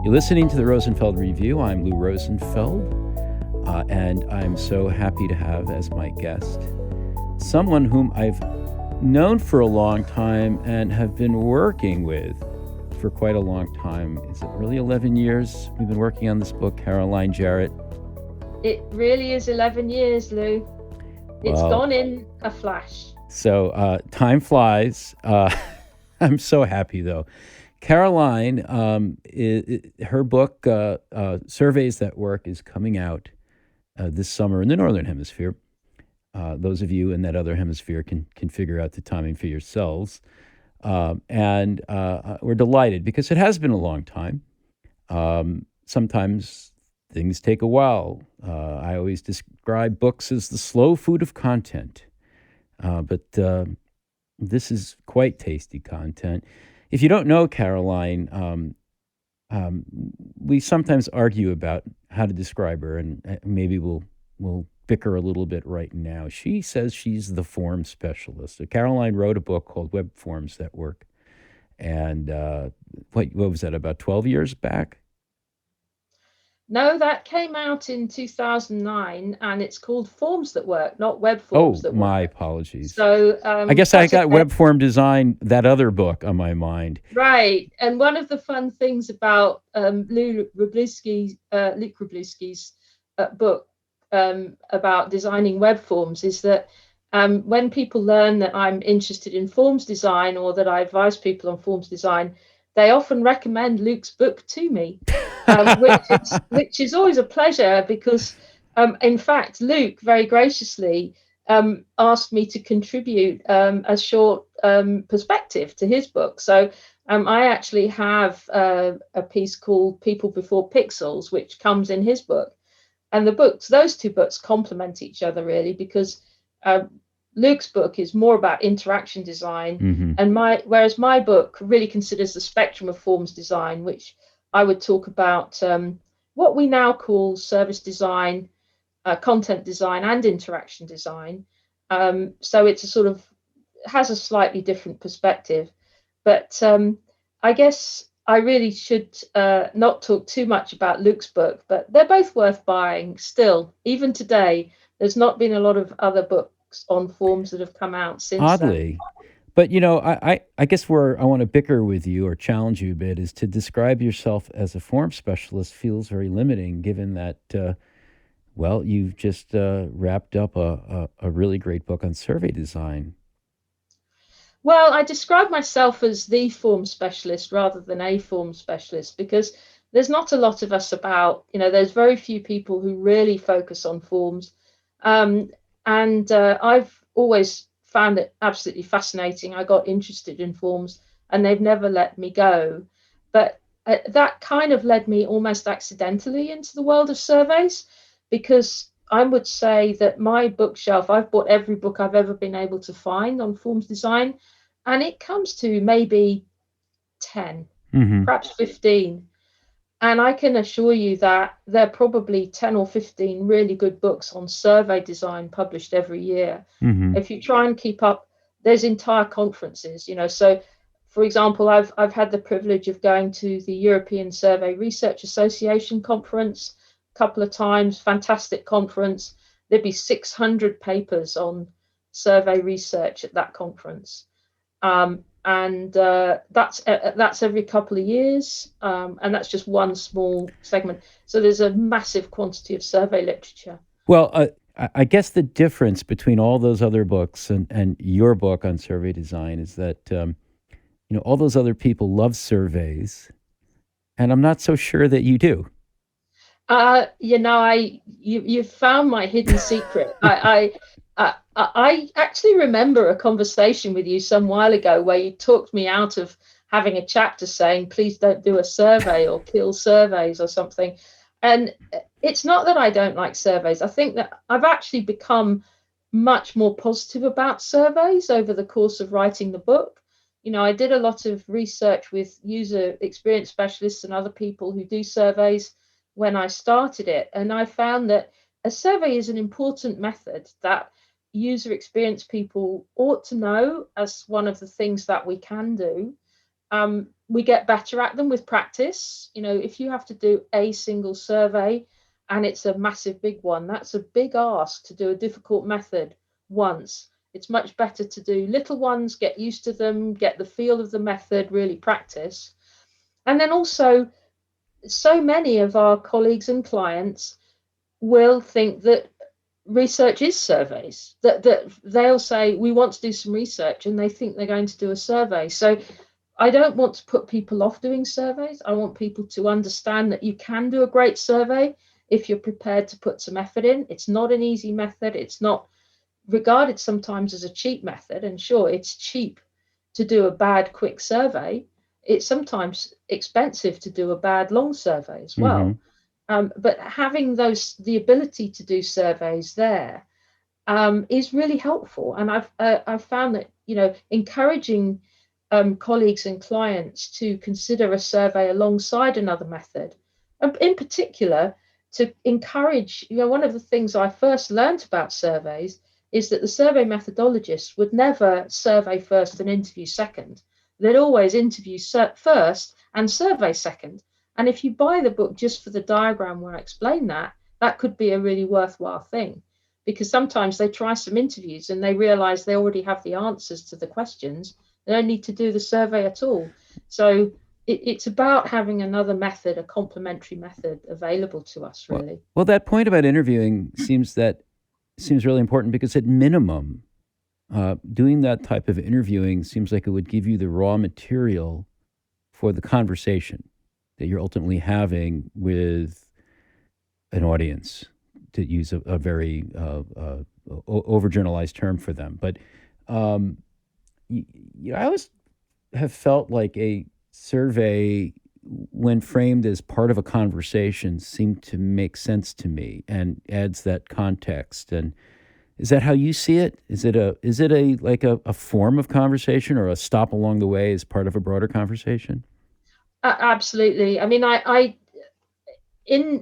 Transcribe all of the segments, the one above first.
You're listening to the Rosenfeld Review. I'm Lou Rosenfeld, and I'm so happy to have as my guest someone whom I've known for a long time and have been working with for quite a long time. Is it really 11 years we've been working on this book, Caroline Jarrett? It really is 11 years, Lou. It's Wow. gone in a flash. So time flies. I'm so happy, though. Caroline, her book, Surveys That Work, is coming out this summer in the Northern Hemisphere. Those of you in that other hemisphere can figure out the timing for yourselves. And we're delighted because it has been a long time. Sometimes things take a while. I always describe books as the slow food of content. But this is quite tasty content. If you don't know Caroline, we sometimes argue about how to describe her, and maybe we'll bicker a little bit right now. She says she's the form specialist. So Caroline wrote a book called Web Forms That Work, and what was that, about 12 years back? No, that came out in 2009, and it's called Forms That Work, not Web Forms That Work. My apologies. So I guess I got okay. Web Form Design, that other book, on my mind. Right, and one of the fun things about Luke Wroblewski's book about designing web forms is that when people learn that I'm interested in forms design or that I advise people on forms design, they often recommend Luke's book to me, which is always a pleasure because, in fact, Luke very graciously asked me to contribute a short perspective to his book. So I actually have a piece called People Before Pixels, which comes in his book. And those two books complement each other really, because Luke's book is more about interaction design, and whereas my book really considers the spectrum of forms design, which I would talk about what we now call service design, content design, and interaction design. So it's a sort of has a slightly different perspective, but I guess I really should not talk too much about Luke's book, but they're both worth buying still. Even today, there's not been a lot of other books on forms that have come out since Oddly. then. But, I guess where I want to bicker with you or challenge you a bit is to describe yourself as a form specialist feels very limiting, given that, you've just wrapped up a really great book on survey design. Well, I describe myself as the form specialist rather than a form specialist because there's not a lot of us about. There's very few people who really focus on forms. And I've always found it absolutely fascinating. I got interested in forms and they've never let me go. But that kind of led me almost accidentally into the world of surveys, because I would say that my bookshelf, I've bought every book I've ever been able to find on forms design, and it comes to maybe 10, perhaps 15. And I can assure you that there are probably 10 or 15 really good books on survey design published every year. If you try and keep up, there's entire conferences, So, for example, I've had the privilege of going to the European Survey Research Association conference a couple of times. Fantastic conference. There'd be 600 papers on survey research at that conference. And that's every couple of years, and that's just one small segment. So there's a massive quantity of survey literature. Well, I guess the difference between all those other books and your book on survey design is that, all those other people love surveys, and I'm not so sure that you do. You've found my hidden secret. I actually remember a conversation with you some while ago where you talked me out of having a chapter saying, please don't do a survey or kill surveys or something. And it's not that I don't like surveys. I think that I've actually become much more positive about surveys over the course of writing the book. I did a lot of research with user experience specialists and other people who do surveys when I started it. And I found that a survey is an important method that user experience people ought to know as one of the things that we can do. We get better at them with practice. If you have to do a single survey and it's a massive big one, that's a big ask to do a difficult method once. It's much better to do little ones, get used to them, get the feel of the method, really practice. And then also, so many of our colleagues and clients will think that research is surveys, that they'll say, we want to do some research, and they think they're going to do a survey. So I don't want to put people off doing surveys. I want people to understand that you can do a great survey if you're prepared to put some effort in. It's not an easy method. It's not regarded sometimes as a cheap method. And sure, it's cheap to do a bad, quick survey. It's sometimes expensive to do a bad, long survey as well. But having the ability to do surveys there is really helpful. And I've found that encouraging colleagues and clients to consider a survey alongside another method, and in particular to encourage, one of the things I first learned about surveys is that the survey methodologists would never survey first and interview second. They'd always interview first and survey second. And if you buy the book just for the diagram where I explain that, that could be a really worthwhile thing, because sometimes they try some interviews and they realize they already have the answers to the questions. They don't need to do the survey at all. So it's about having another method, a complementary method available to us, really. Well, that point about interviewing seems really important, because at minimum, doing that type of interviewing seems like it would give you the raw material for the conversation that you're ultimately having with an audience, to use a very overgeneralized term for them. But I always have felt like a survey, when framed as part of a conversation, seemed to make sense to me and adds that context. And is that how you see it? Is it a form of conversation, or a stop along the way as part of a broader conversation? Absolutely. I mean,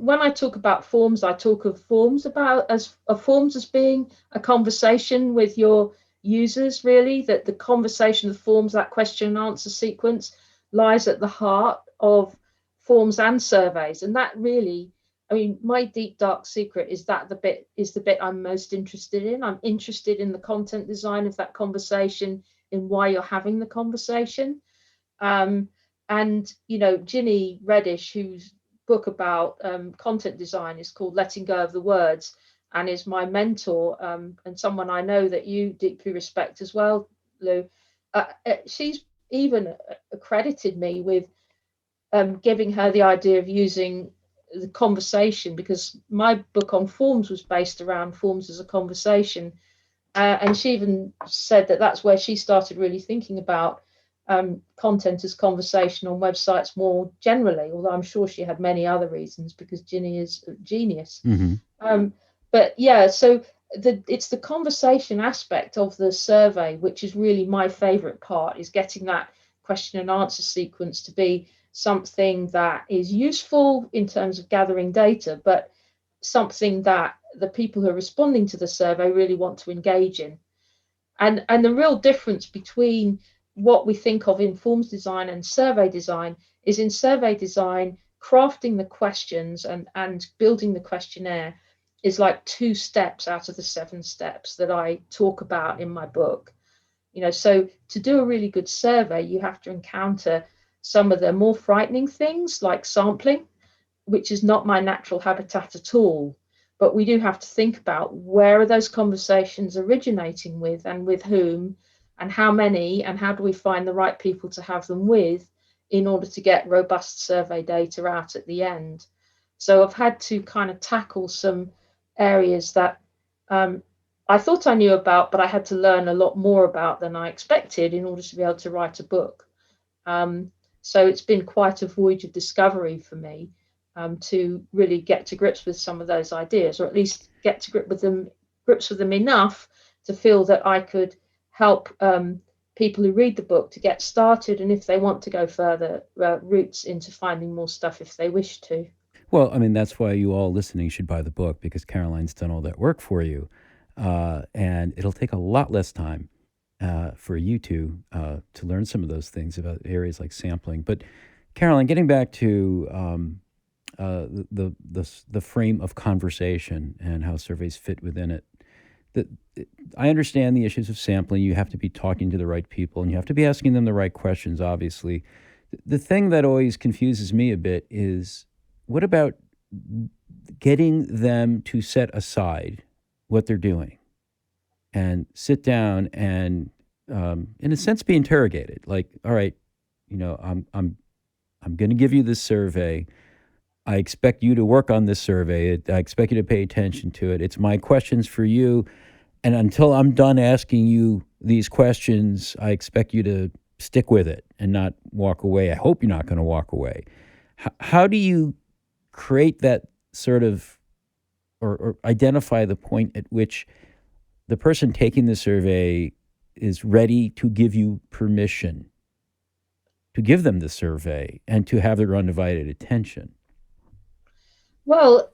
when I talk about forms, I talk of forms as being a conversation with your users, really, that the conversation of forms, that question and answer sequence, lies at the heart of forms and surveys. And that really, I mean, my deep dark secret is that the bit I'm most interested in. I'm interested in the content design of that conversation, in why you're having the conversation. And Ginny Reddish, whose book about content design is called Letting Go of the Words, and is my mentor, and someone I know that you deeply respect as well, Lou. She's even accredited me with giving her the idea of using the conversation, because my book on forms was based around forms as a conversation. And she even said that that's where she started really thinking about content as conversation on websites more generally, although I'm sure she had many other reasons, because Ginny is a genius. But yeah, so it's the conversation aspect of the survey, which is really my favorite part, is getting that question and answer sequence to be something that is useful in terms of gathering data, but something that the people who are responding to the survey really want to engage in. And the real difference between what we think of in forms design and survey design is, in survey design, crafting the questions and building the questionnaire is like 2 steps out of the 7 steps that I talk about in my book. So to do a really good survey, you have to encounter some of the more frightening things, like sampling, which is not my natural habitat at all. But we do have to think about, where are those conversations originating with, and with whom, and how many, and how do we find the right people to have them with in order to get robust survey data out at the end. So I've had to kind of tackle some areas that I thought I knew about, but I had to learn a lot more about than I expected in order to be able to write a book. So it's been quite a voyage of discovery for me, to really get to grips with some of those ideas, or at least get to grips with them enough to feel that I could help people who read the book to get started, and if they want to go further, routes into finding more stuff if they wish to. Well, I mean, that's why you all listening should buy the book, because Caroline's done all that work for you. And it'll take a lot less time for you to learn some of those things about areas like sampling. But Caroline, getting back to the frame of conversation and how surveys fit within it. The, I understand the issues of sampling. You have to be talking to the right people, and you have to be asking them the right questions. Obviously, the thing that always confuses me a bit is what about getting them to set aside what they're doing and sit down and, in a sense, be interrogated. Like, all right, I'm going to give you this survey. I expect you to work on this survey. I expect you to pay attention to it. It's my questions for you. And until I'm done asking you these questions, I expect you to stick with it and not walk away. I hope you're not going to walk away. How do you create that sort of, or identify the point at which the person taking the survey is ready to give you permission to give them the survey and to have their undivided attention? Well,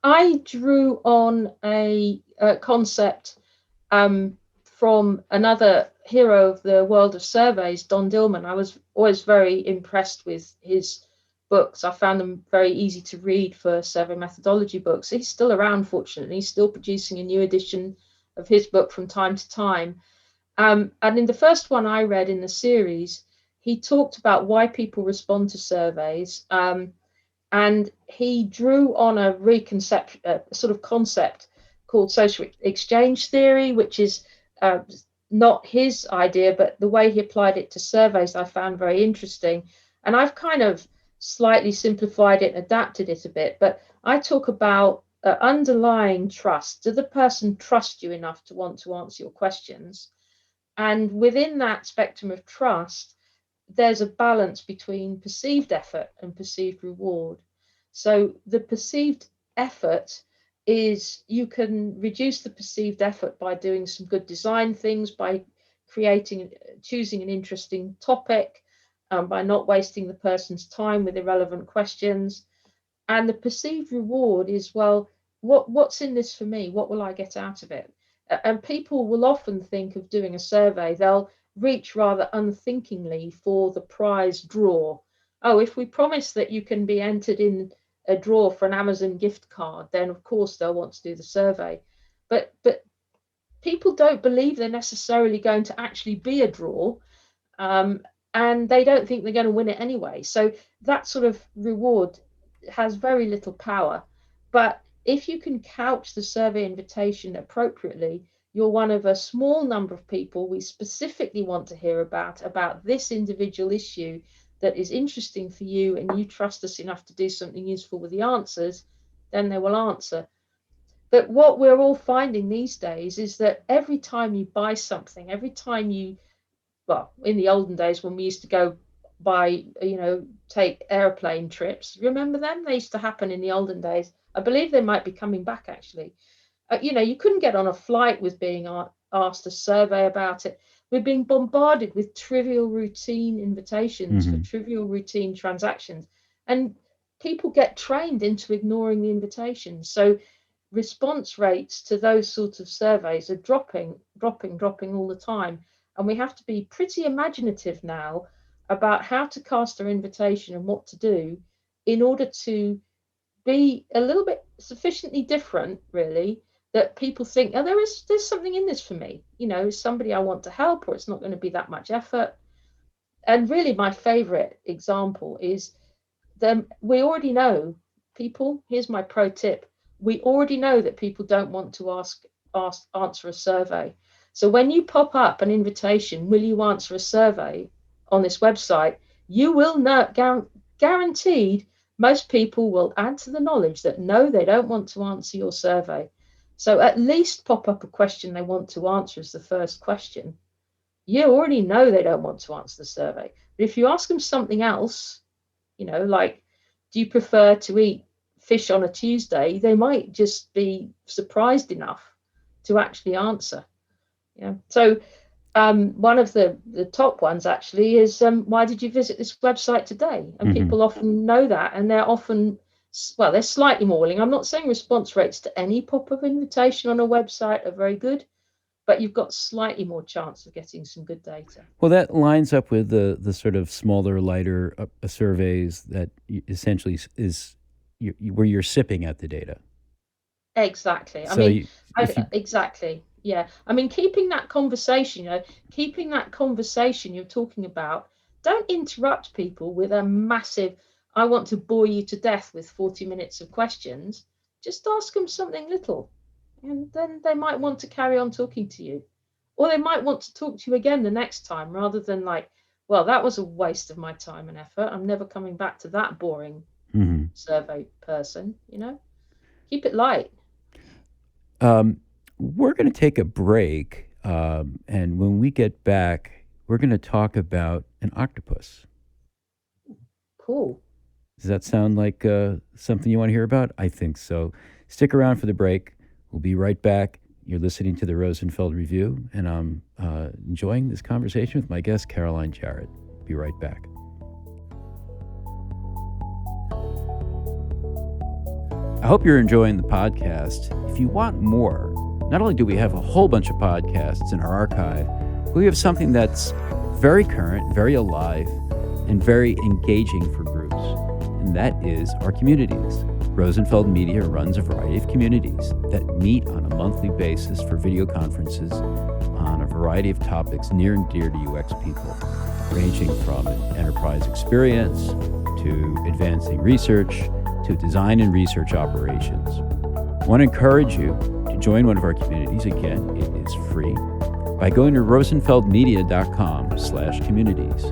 I drew on a concept from another hero of the world of surveys, Don Dillman. I was always very impressed with his books. I found them very easy to read for survey methodology books. He's still around, fortunately. He's still producing a new edition of his book from time to time. And in the first one I read in the series, he talked about why people respond to surveys. And he drew on a sort of concept called social exchange theory, which is not his idea, but the way he applied it to surveys I found very interesting. And I've kind of slightly simplified it and adapted it a bit, but I talk about underlying trust. Does the person trust you enough to want to answer your questions? And within that spectrum of trust, there's a balance between perceived effort and perceived reward. So the perceived effort is, you can reduce the perceived effort by doing some good design things, by choosing an interesting topic, by not wasting the person's time with irrelevant questions. And the perceived reward is, well, what's in this for me? What will I get out of it? And people will often think of doing a survey. They'll reach rather unthinkingly for the prize draw. Oh, if we promise that you can be entered in a draw for an Amazon gift card, then of course they'll want to do the survey. But people don't believe they're necessarily going to actually be a draw, and they don't think they're going to win it anyway. So that sort of reward has very little power. But if you can couch the survey invitation appropriately, you're one of a small number of people we specifically want to hear about this individual issue that is interesting for you, and you trust us enough to do something useful with the answers, then they will answer. But what we're all finding these days is that every time you buy something, every time well, in the olden days when we used to go take airplane trips, remember them? They used to happen in the olden days. I believe they might be coming back, actually. You couldn't get on a flight with being asked a survey about it. We're being bombarded with trivial routine invitations for trivial routine transactions, and people get trained into ignoring the invitations. So response rates to those sorts of surveys are dropping all the time. And we have to be pretty imaginative now about how to cast our invitation and what to do in order to be a little bit sufficiently different, really, that people think, oh, there's something in this for me. Somebody I want to help, or it's not going to be that much effort. And really, my favorite example is we already know people. Here's my pro tip: we already know that people don't want to answer a survey. So when you pop up an invitation, will you answer a survey on this website, you will know, guaranteed, most people will add to the knowledge that no, they don't want to answer your survey. So at least pop up a question they want to answer as the first question. You already know they don't want to answer the survey. But if you ask them something else, like, do you prefer to eat fish on a Tuesday? They might just be surprised enough to actually answer. So one of the top ones actually is, why did you visit this website today? And people often know that, and they're slightly more willing. I'm not saying response rates to any pop-up invitation on a website are very good, but you've got slightly more chance of getting some good data. Well, that lines up with the sort of smaller, lighter surveys that essentially is where you're sipping at the data. Exactly. I So mean, if you exactly. Yeah. I mean, keeping that conversation, keeping that conversation you're talking about, don't interrupt people with a massive, I want to bore you to death with 40 minutes of questions. Just ask them something little, and then they might want to carry on talking to you. Or they might want to talk to you again the next time rather than like, well, that was a waste of my time and effort. I'm never coming back to that boring survey person, Keep it light. We're going to take a break, and when we get back, we're going to talk about an octopus. Cool. Does that sound like something you want to hear about? I think so. Stick around for the break. We'll be right back. You're listening to the Rosenfeld Review, and I'm enjoying this conversation with my guest, Caroline Jarrett. Be right back. I hope you're enjoying the podcast. If you want more, not only do we have a whole bunch of podcasts in our archive, but we have something that's very current, very alive, and very engaging for groups, and that is our communities. Rosenfeld Media runs a variety of communities that meet on a monthly basis for video conferences on a variety of topics near and dear to UX people, ranging from an enterprise experience to advancing research to design and research operations. I want to encourage you to join one of our communities. Again, it is free by going to rosenfeldmedia.com/communities.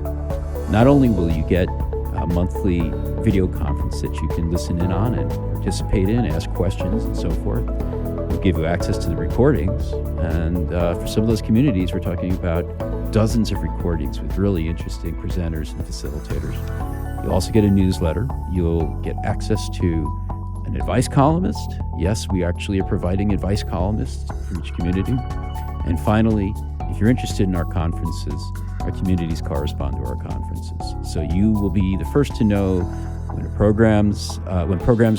Not only will you get a monthly video conference that you can listen in on and participate in, ask questions and so forth, we'll give you access to the recordings. And for some of those communities, we're talking about dozens of recordings with really interesting presenters and facilitators. You'll also get a newsletter. You'll get access to an advice columnist. Yes, we actually are providing advice columnists for each community. And finally, if you're interested in our conferences, our communities correspond to our conferences. So you will be the first to know when programs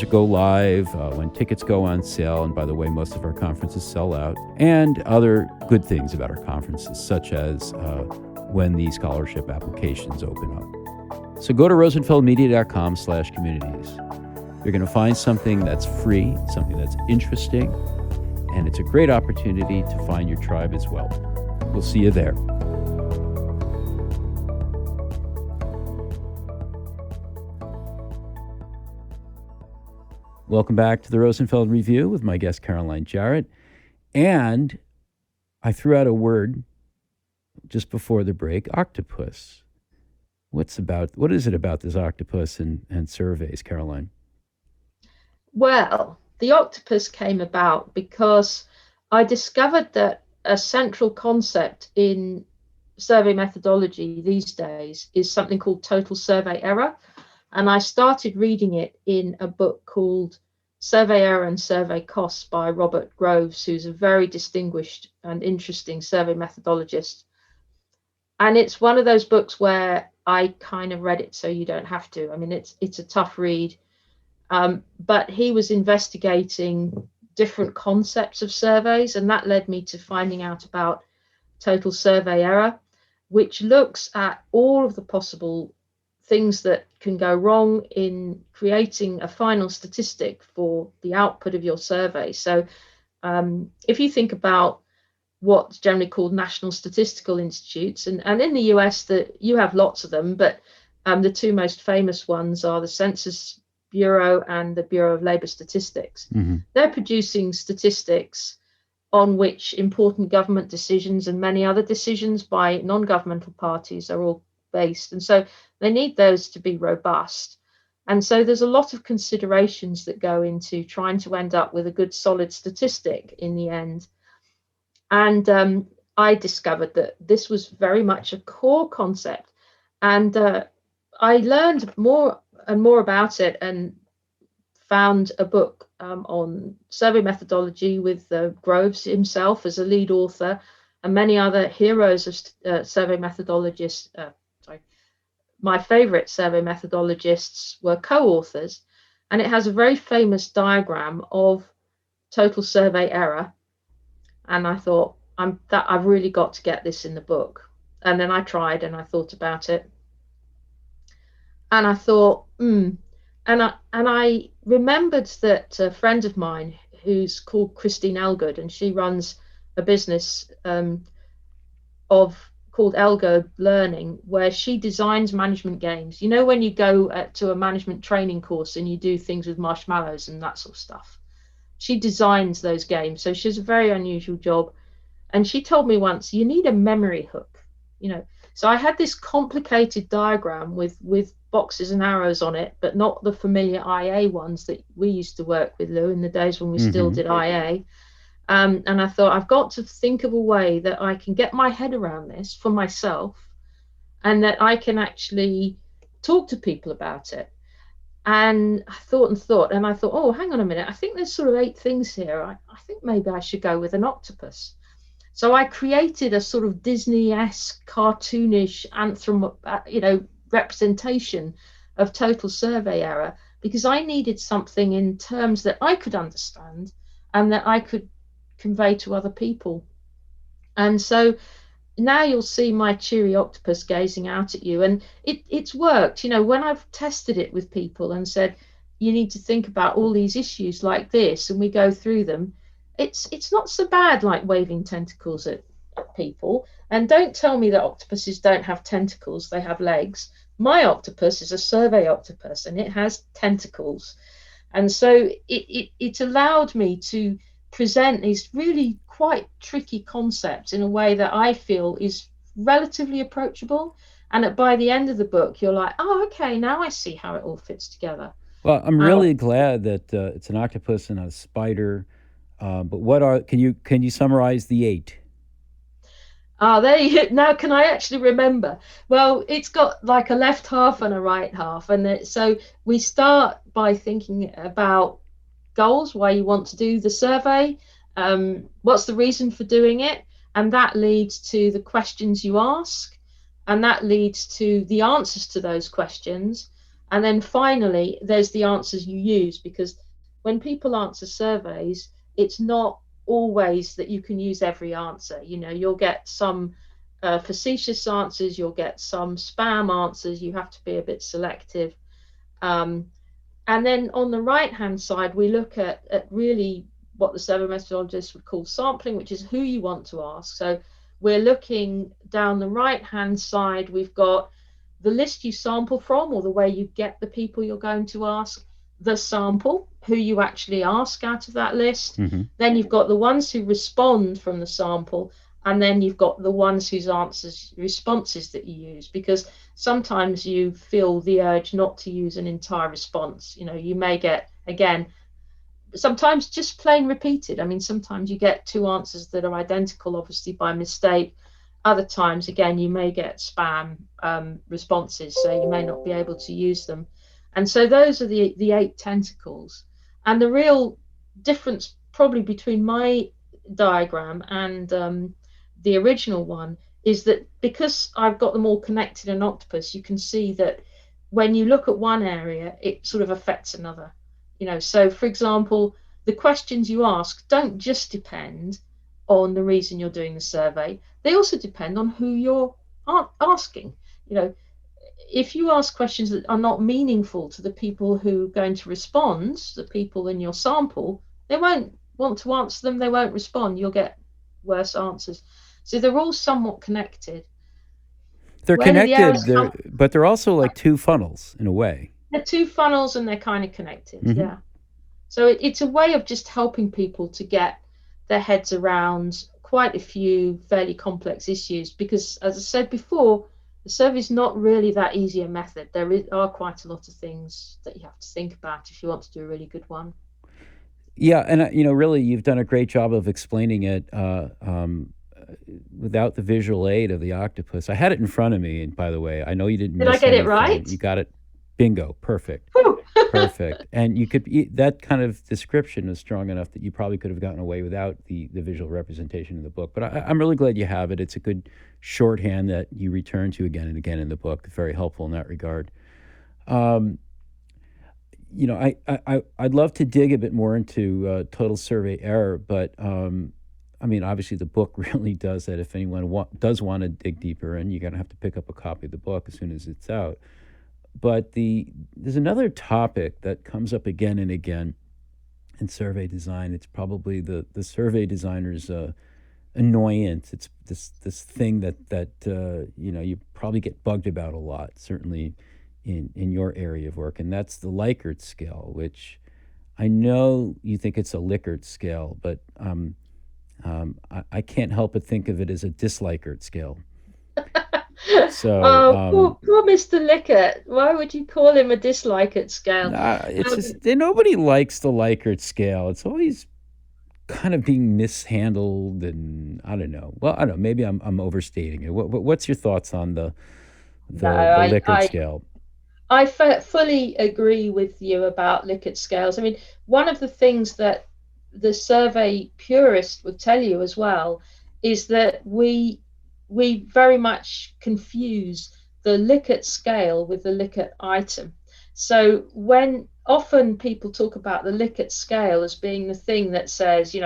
go live, when tickets go on sale, and by the way, most of our conferences sell out, and other good things about our conferences, such as when the scholarship applications open up. So go to rosenfeldmedia.com/communities. You're going to find something that's free, something that's interesting, and it's a great opportunity to find your tribe as well. We'll see you there. Welcome back to the Rosenfeld Review with my guest, Caroline Jarrett. And I threw out a word just before the break, octopus. What is it about this octopus and surveys, Caroline? Well, the octopus came about because I discovered that a central concept in survey methodology these days is something called total survey error. And I started reading it in a book called Survey Error and Survey Costs by Robert Groves, who's a very distinguished and interesting survey methodologist. And it's one of those books where I kind of read it so you don't have to. I mean, it's a tough read. But he was investigating different concepts of surveys, and that led me to finding out about total survey error, which looks at all of the possible things that can go wrong in creating a final statistic for the output of your survey. So if you think about what's generally called national statistical institutes, and in the US you have lots of them, but the two most famous ones are the Census Bureau and the Bureau of Labor Statistics. Mm-hmm. They're producing statistics on which important government decisions and many other decisions by non-governmental parties are all based. And so they need those to be robust. And so there's a lot of considerations that go into trying to end up with a good solid statistic in the end. And I discovered that this was very much a core concept. And I learned more and more about it and found a book on survey methodology with Groves himself as a lead author and many other heroes of survey methodologists. My favorite survey methodologists were co-authors, and it has a very famous diagram of total survey error. And I thought, I've really got to get this in the book. And then I tried and I thought about it, and I thought, and I remembered that a friend of mine who's called Christine Elgood, and she runs a business of called Elgo Learning, where she designs management games. You know, when you go to a management training course and you do things with marshmallows and that sort of stuff. She designs those games. So she has a very unusual job. And she told me once, you need a memory hook, you know. So I had this complicated diagram with boxes and arrows on it, but not the familiar IA ones that we used to work with, Lou, in the days when we still Hmm. did IA. And I thought, I've got to think of a way that I can get my head around this for myself, and that I can actually talk to people about it. And I thought and thought, and I thought, oh, hang on a minute. I think there's sort of 8 things here. I think maybe I should go with an octopus. So I created a sort of Disney-esque, cartoonish representation of total survey error, because I needed something in terms that I could understand and that I could convey to other people. And so now you'll see my cheery octopus gazing out at you. And it's worked. You know, when I've tested it with people and said, you need to think about all these issues like this, and we go through them, it's not so bad, like waving tentacles at people. And don't tell me that octopuses don't have tentacles, they have legs. My octopus is a survey octopus and it has tentacles. And so it allowed me to present these really quite tricky concepts in a way that I feel is relatively approachable. And that by the end of the book, you're like, oh, okay, now I see how it all fits together. Well, I'm Um, really glad that it's an octopus and not a spider. But what are can you summarize the eight? there you now. Can I actually remember? Well, it's got like a left half and a right half, and so we start by thinking about goals, why you want to do the survey, what's the reason for doing it, and that leads to the questions you ask, and that leads to the answers to those questions, and then finally there's the answers you use, because when people answer surveys, it's not always that you can use every answer. You know, you'll get some facetious answers, you'll get some spam answers, you have to be a bit selective. um, and then on the right hand side, we look at really what the survey methodologists would call sampling, which is who you want to ask. So we're looking down the right hand side, we've got the list you sample from, or the way you get the people you're going to ask, the sample, who you actually ask out of that list. Hmm. Then you've got the ones who respond from the sample, and then you've got the ones whose answers, responses that you use, because sometimes you feel the urge not to use an entire response. You know, you may get, again, sometimes just plain repeated. I mean, sometimes you get two answers that are identical, obviously by mistake. Other times, again, you may get spam responses, so you may not be able to use them. And so those are the 8 tentacles. And the real difference probably between my diagram and the original one is that because I've got them all connected in Octopus, you can see that when you look at one area, it sort of affects another. You know, so for example, the questions you ask don't just depend on the reason you're doing the survey, they also depend on who you're asking. You know, if you ask questions that are not meaningful to the people who are going to respond, the people in your sample, they won't want to answer them, they won't respond, you'll get worse answers. So they're all somewhat connected. They're Where do the connected. arrows come? But they're also like two funnels in a way. They're two funnels and they're kind of connected, Hmm. yeah. So it's a way of just helping people to get their heads around quite a few fairly complex issues, because, as I said before, the survey is not really that easy a method. Are quite a lot of things that you have to think about if you want to do a really good one. Yeah, and really, you've done a great job of explaining it without the visual aid of the octopus. I had it in front of me, and by the way, I know you didn't Did I miss get it anything. right? You got it, bingo, perfect. Whew. Perfect. And that kind of description is strong enough that you probably could have gotten away without the visual representation in the book. But I'm really glad you have it. It's a good shorthand that you return to again and again in the book. Very helpful in that regard. Um, I'd love to dig a bit more into total survey error, but I mean, obviously, the book really does that. If anyone does want to dig deeper, and you're going to have to pick up a copy of the book as soon as it's out. But there's another topic that comes up again and again in survey design. It's probably the survey designer's annoyance. It's this thing that you probably get bugged about a lot, certainly in your area of work, and that's the Likert scale, which I know you think it's a Likert scale, but I can't help but think of it as a dislikert scale. So Oh, poor Mr. Lickett. Why would you call him a dislike at scale? nah, it's Um, just nobody likes the Likert scale. It's always kind of being mishandled, and I don't know. Well, I don't know. Maybe I'm overstating it. What's your thoughts on no, the Likert scale? fully agree with you about Likert scales. I mean, one of the things that the survey purist would tell you as well is that we very much confuse the Likert scale with the Likert item. So when often people talk about the Likert scale as being the thing that says,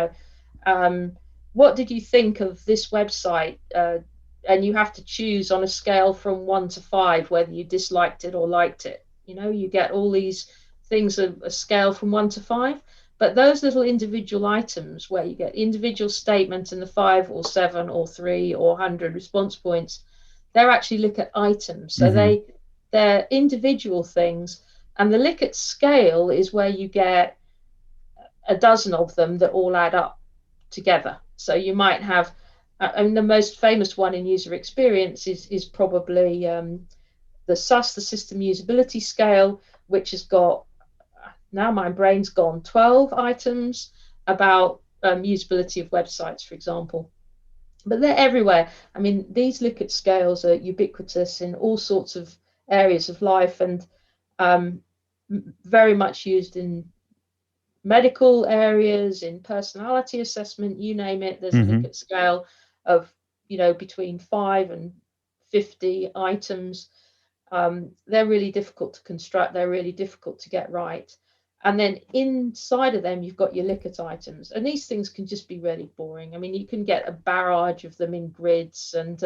um, what did you think of this website? And you have to choose on a scale from 1 to 5 whether you disliked it or liked it. You get all these things of a scale from 1 to 5. But those little individual items where you get individual statements and the 5 or 7 or 3 or 100 response points, they're actually Likert items. So Mm-hmm. they're individual things. And the Likert scale is where you get a dozen of them that all add up together. So you might have, and the most famous one in user experience is probably the SUS, the System Usability Scale, which has got, now my brain's gone, 12 items about usability of websites, for example. But they're everywhere. I mean, these Likert scales are ubiquitous in all sorts of areas of life, and um, very much used in medical areas, in personality assessment, you name it. There's a Mm-hmm. Likert scale of, between 5 and 50 items. They're really difficult to construct. They're really difficult to get right. And then inside of them, you've got your Likert items. And these things can just be really boring. I mean, you can get a barrage of them in grids. And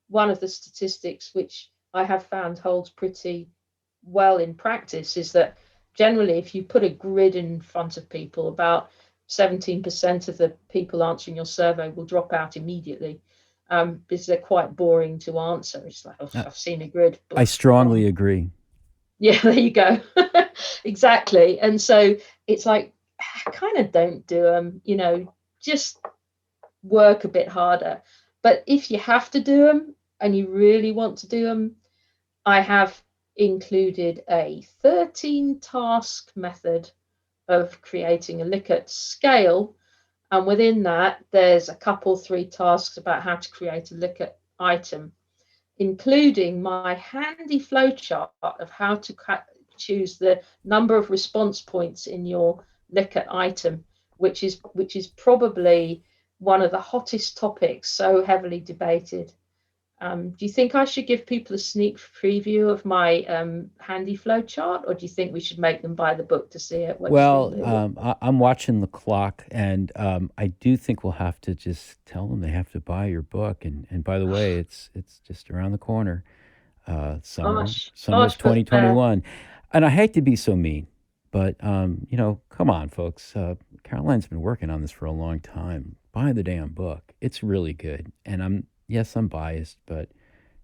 one of the statistics, which I have found holds pretty well in practice, is that generally, if you put a grid in front of people, about 17% of the people answering your survey will drop out immediately, because they're quite boring to answer. It's like, oh, Uh, I've seen a grid, I go on. strongly agree. Yeah, there you go. Exactly. And so it's like, I kind of don't do them, just work a bit harder. But if you have to do them and you really want to do them, I have included a 13 task method of creating a Likert scale. And within that, there's a couple, 3 tasks about how to create a Likert item, including my handy flowchart of how to choose the number of response points in your Likert item, which is probably one of the hottest topics, so heavily debated. Do you think I should give people a sneak preview of my handy flowchart, or do you think we should make them buy the book to see it? What do you think, Well, Louis? I'm watching the clock, and I do think we'll have to just tell them they have to buy your book. And by the way, it's just around the corner. Gosh, Summer of gosh, but 2021, and I hate to be so mean, but come on, folks. Caroline's been working on this for a long time. Buy the damn book. It's really good, and I'm biased, but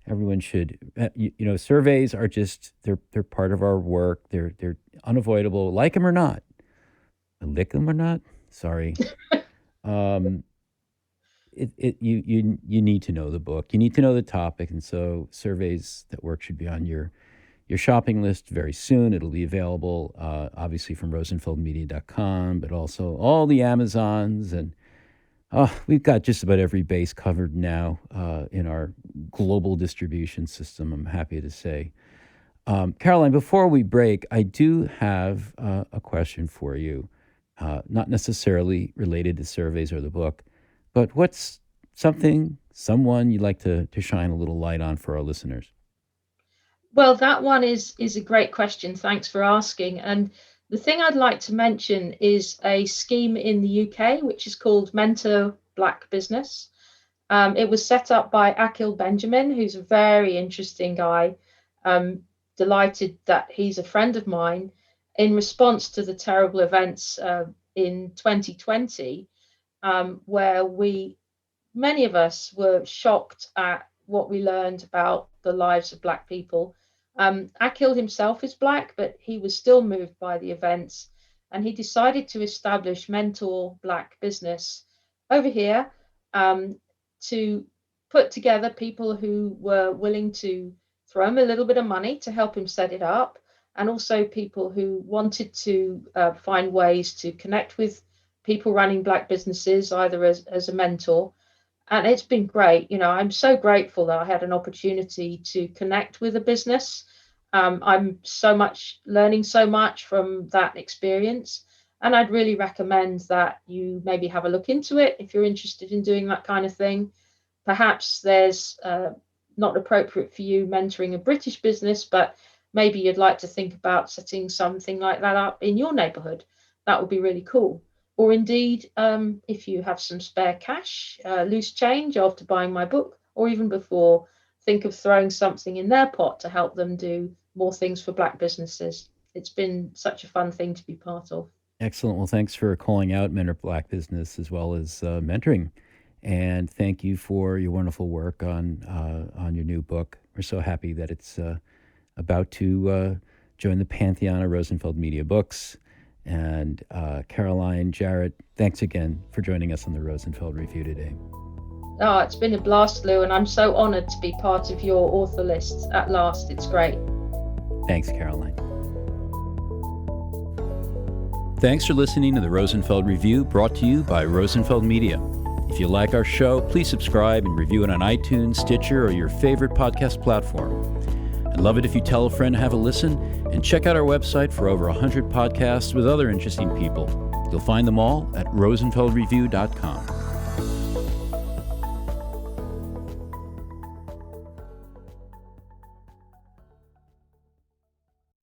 everyone should. Surveys are just they're part of our work. They're unavoidable, like them or not. Lick them or not. Sorry. Um, you need to know the book. You need to know the topic, and so surveys that work should be on your shopping list very soon. It'll be available, obviously, from rosenfeldmedia.com, but also all the Amazons. And we've got just about every base covered now in our global distribution system, I'm happy to say. Caroline, before we break, I do have a question for you, not necessarily related to surveys or the book, but what's someone you'd like to shine a little light on for our listeners? well, that one is a great question. Thanks for asking. And the thing I'd like to mention is a scheme in the UK which is called Mentor Black business. It was set up by Akil Benjamin, who's a very interesting guy. Delighted that he's a friend of mine. In response to the terrible events in 2020, where many of us were shocked at what we learned about the lives of Black people. Akil himself is Black, but he was still moved by the events, and he decided to establish Mentor Black Business over here, to put together people who were willing to throw him a little bit of money to help him set it up, and also people who wanted to find ways to connect with people running Black businesses, either as a mentor. And it's been great. I'm so grateful that I had an opportunity to connect with a business. I'm learning so much from that experience. And I'd really recommend that you maybe have a look into it if you're interested in doing that kind of thing. Perhaps there's not appropriate for you mentoring a British business, but maybe you'd like to think about setting something like that up in your neighborhood. That would be really cool. Or indeed, if you have some spare cash, loose change after buying my book, or even before, think of throwing something in their pot to help them do more things for Black businesses. It's been such a fun thing to be part of. Excellent. Well, thanks for calling out Mentor Black Business as well as mentoring. And thank you for your wonderful work on your new book. We're so happy that it's about to join the pantheon of Rosenfeld Media Books. And Caroline, Jarrett, thanks again for joining us on the Rosenfeld Review today. Oh, it's been a blast, Lou, and I'm so honored to be part of your author list at last. It's great. Thanks, Caroline. Thanks for listening to the Rosenfeld Review, brought to you by Rosenfeld Media. If you like our show, please subscribe and review it on iTunes, Stitcher, or your favorite podcast platform. I'd love it if you tell a friend to have a listen, and check out our website for over 100 podcasts with other interesting people. You'll find them all at rosenfeldreview.com.